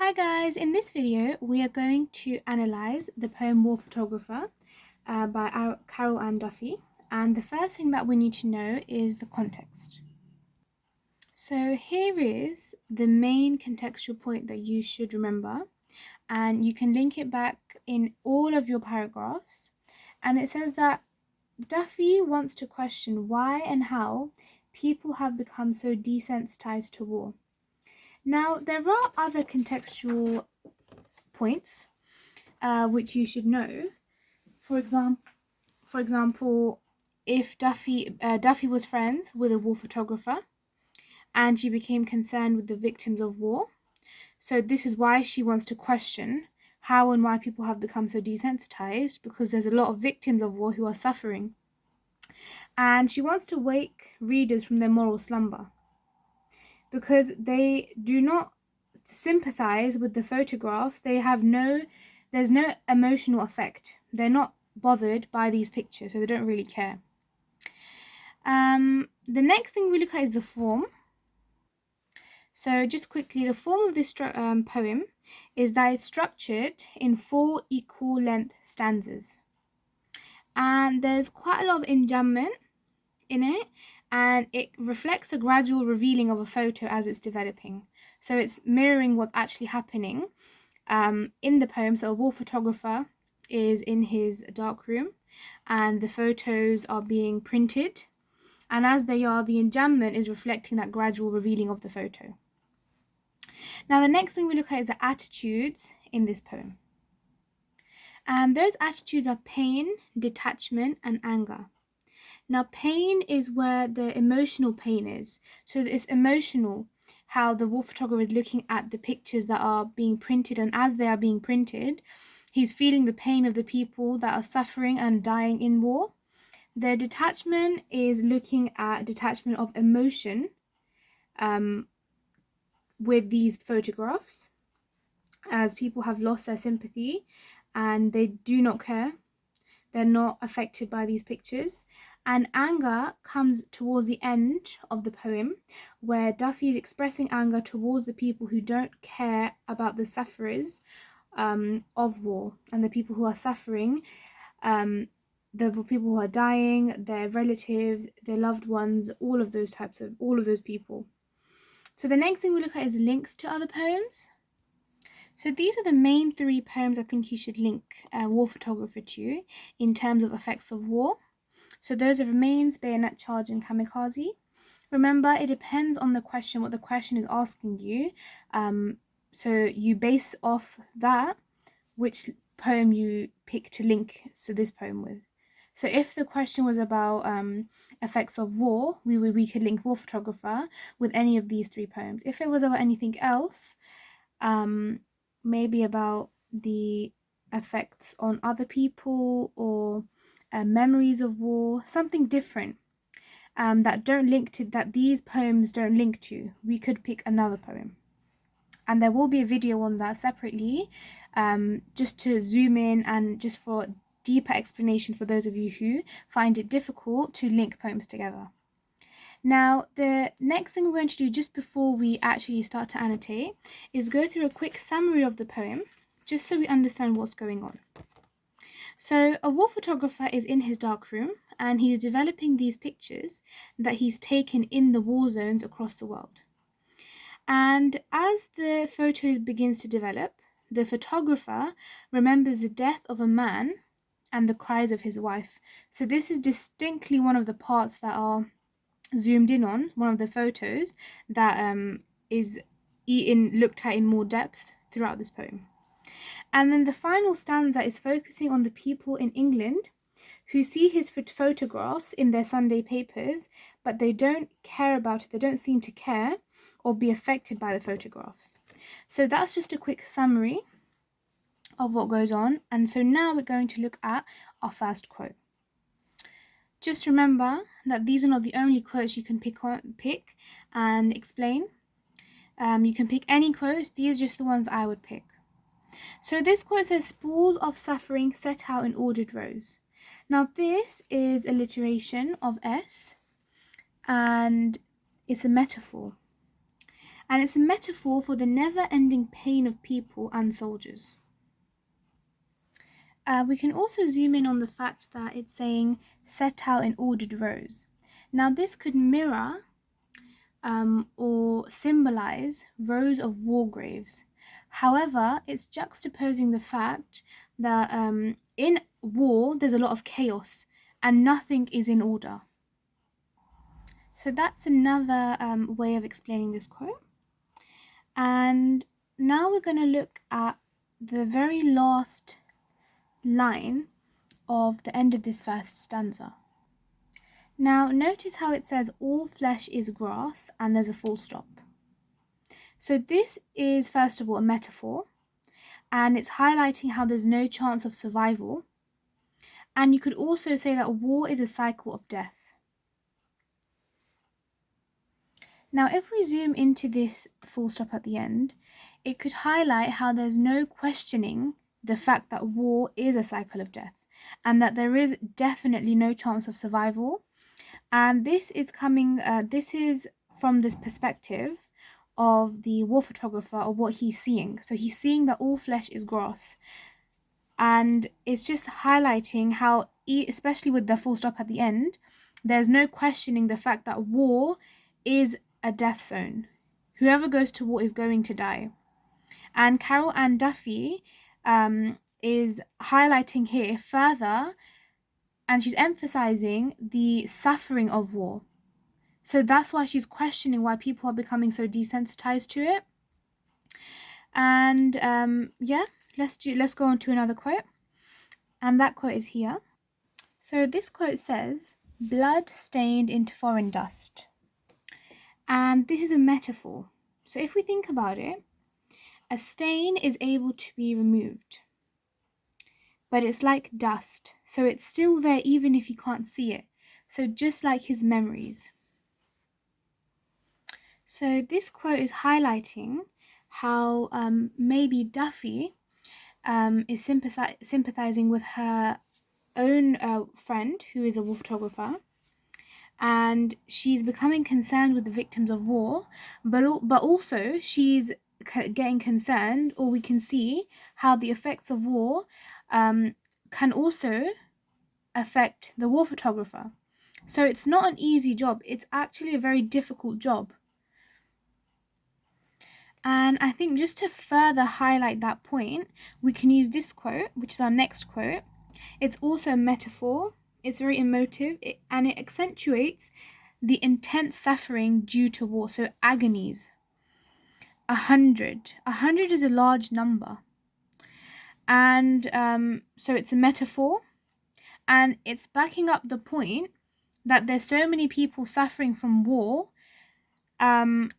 Hi guys, in this video we are going to analyze the poem War Photographer by Carol Ann Duffy, and the first thing that we need to know is the context. So here is the main contextual point that you should remember, and you can link it back in all of your paragraphs, and it says that Duffy wants to question why and how people have become so desensitized to war. Now, there are other contextual points which you should know. For example, if Duffy was friends with a war photographer and she became concerned with the victims of war, so this is why she wants to question how and why people have become so desensitized, because there's a lot of victims of war who are suffering, and she wants to wake readers from their moral slumber because they do not sympathize with the photographs. There's no emotional effect. They're not bothered by these pictures, so they don't really care. The next thing we look at is the form. So just quickly, the form of this poem is that it's structured in 4 equal length stanzas, and there's quite a lot of enjambment in it, and it reflects a gradual revealing of a photo as it's developing. So it's mirroring what's actually happening in the poem. So a war photographer is in his dark room and the photos are being printed, and as they are, the enjambment is reflecting that gradual revealing of the photo. Now the next thing we look at is the attitudes in this poem, and those attitudes are pain, detachment, and anger. Now pain is where the emotional pain is. So it's emotional how the war photographer is looking at the pictures that are being printed, and as they are being printed, he's feeling the pain of the people that are suffering and dying in war. The detachment is looking at detachment of emotion with these photographs, as people have lost their sympathy and they do not care. They're not affected by these pictures. And anger comes towards the end of the poem, where Duffy is expressing anger towards the people who don't care about the sufferers of war, and the people who are suffering, the people who are dying, their relatives, their loved ones, all of those people. So the next thing we look at is links to other poems. So these are the main 3 poems I think you should link War Photographer to in terms of effects of war. So those are Remains, Bayonet Charge, and Kamikaze. Remember, it depends on the question, what the question is asking you. So you base off that which poem you pick to link to this poem with. So if the question was about effects of war, we could link War Photographer with any of these 3 poems. If it was about anything else, maybe about the effects on other people or memories of war, something different that these poems don't link to, we could pick another poem. And there will be a video on that separately, just to zoom in and just for deeper explanation for those of you who find it difficult to link poems together. Now, the next thing we're going to do just before we actually start to annotate is go through a quick summary of the poem, just so we understand what's going on. So a war photographer is in his dark room and he's developing these pictures that he's taken in the war zones across the world. And as the photo begins to develop, the photographer remembers the death of a man and the cries of his wife. So this is distinctly one of the parts that are zoomed in on, one of the photos that is looked at in more depth throughout this poem. And then the final stanza is focusing on the people in England who see his photographs in their Sunday papers, but they don't care about it. They don't seem to care or be affected by the photographs. So that's just a quick summary of what goes on. And so now we're going to look at our first quote. Just remember that these are not the only quotes you can pick and explain. You can pick any quotes. These are just the ones I would pick. So this quote says, "Spools of suffering set out in ordered rows." Now this is alliteration of S, and it's a metaphor. And it's a metaphor for the never-ending pain of people and soldiers. We can also zoom in on the fact that it's saying set out in ordered rows. Now this could mirror or symbolize rows of war graves. However, it's juxtaposing the fact that in war there's a lot of chaos and nothing is in order. So that's another way of explaining this quote. And now we're going to look at the very last line of the end of this first stanza. Now notice how it says all flesh is grass and there's a full stop. So this is first of all a metaphor, and it's highlighting how there's no chance of survival. And you could also say that war is a cycle of death. Now if we zoom into this full stop at the end, it could highlight how there's no questioning the fact that war is a cycle of death and that there is definitely no chance of survival. And this is from this perspective of the war photographer, or what he's seeing. So he's seeing that all flesh is grass, and it's just highlighting how, especially with the full stop at the end, there's no questioning the fact that war is a death zone. Whoever goes to war is going to die. And Carol Ann Duffy is highlighting here further, and she's emphasizing the suffering of war. So that's why she's questioning why people are becoming so desensitized to it. And let's go on to another quote. And that quote is here. So this quote says, blood stained into foreign dust. And this is a metaphor. So if we think about it, a stain is able to be removed, but it's like dust. So it's still there even if you can't see it. So just like his memories. So this quote is highlighting how maybe Duffy is sympathizing with her own friend who is a war photographer, and she's becoming concerned with the victims of war, but also she's getting concerned, or we can see how the effects of war can also affect the war photographer. So it's not an easy job, it's actually a very difficult job. And I think just to further highlight that point, we can use this quote, which is our next quote. It's also a metaphor, it's very emotive, and it accentuates the intense suffering due to war, so agonies. 100 is a large number. And so it's a metaphor, and it's backing up the point that there's so many people suffering from war, and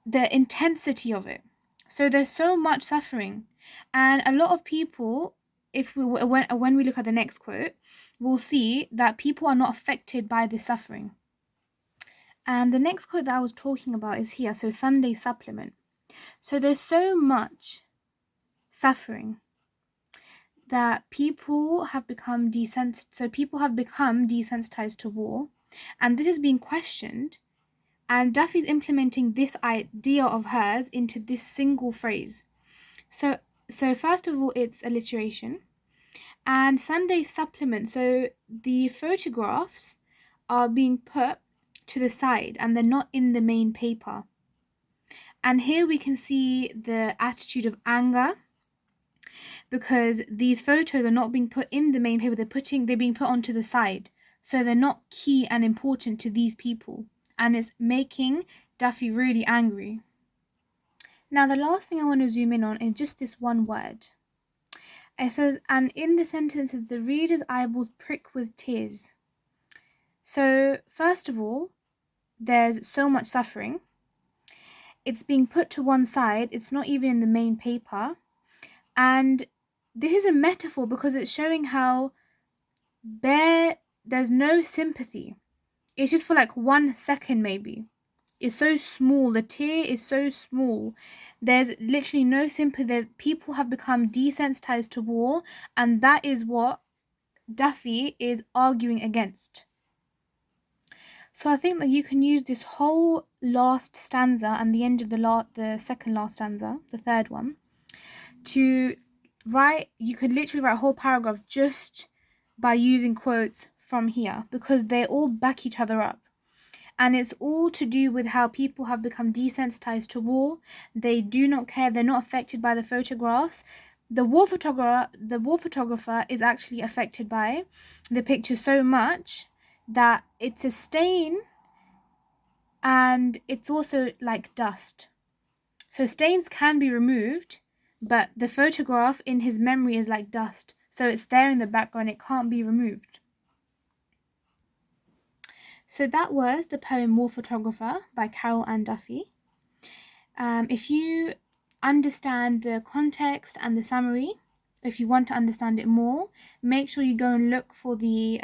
the intensity of it. So there's so much suffering, and a lot of people, when we look at the next quote, we'll see that people are not affected by the suffering. And the next quote that I was talking about is here, so Sunday supplement. So there's so much suffering that people have become desensitized to war, and this is being questioned. And Duffy's implementing this idea of hers into this single phrase. So first of all, it's alliteration. And Sunday supplement, so the photographs are being put to the side and they're not in the main paper. And here we can see the attitude of anger, because these photos are not being put in the main paper, they're being put onto the side. So they're not key and important to these people. And it's making Duffy really angry. Now the last thing I want to zoom in on is just this one word. It says, and in the sentences, the reader's eyeballs prick with tears. So first of all, there's so much suffering. It's being put to one side. It's not even in the main paper. And this is a metaphor because it's showing how there's no sympathy. It's just for like 1 second maybe. It's so small. The tear is so small. There's literally no sympathy. People have become desensitized to war, and that is what Duffy is arguing against. So I think that you can use this whole last stanza and the end of the second last stanza, the third one, to write. You could literally write a whole paragraph just by using quotes from here, because they all back each other up. And it's all to do with how people have become desensitized to war. They do not care. They're not affected by the photographs. The war photographer is actually affected by the picture so much that it's a stain, and it's also like dust. So stains can be removed, but the photograph in his memory is like dust. So it's there in the background. It can't be removed. So that was the poem War Photographer by Carol Ann Duffy. If you understand the context and the summary, if you want to understand it more, make sure you go and look for the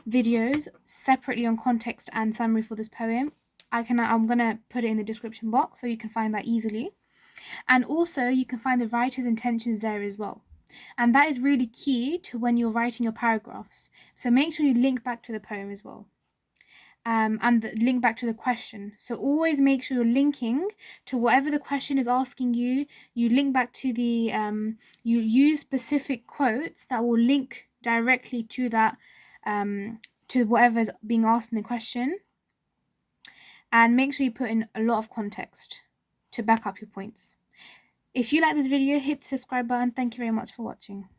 videos separately on context and summary for this poem. I'm going to put it in the description box so you can find that easily. And also you can find the writer's intentions there as well. And that is really key to when you're writing your paragraphs. So make sure you link back to the poem as well. And link back to the question. So always make sure you're linking to whatever the question is asking you. You link back to the, you use specific quotes that will link directly to that, to whatever is being asked in the question. And make sure you put in a lot of context to back up your points. If you like this video, hit the subscribe button. Thank you very much for watching.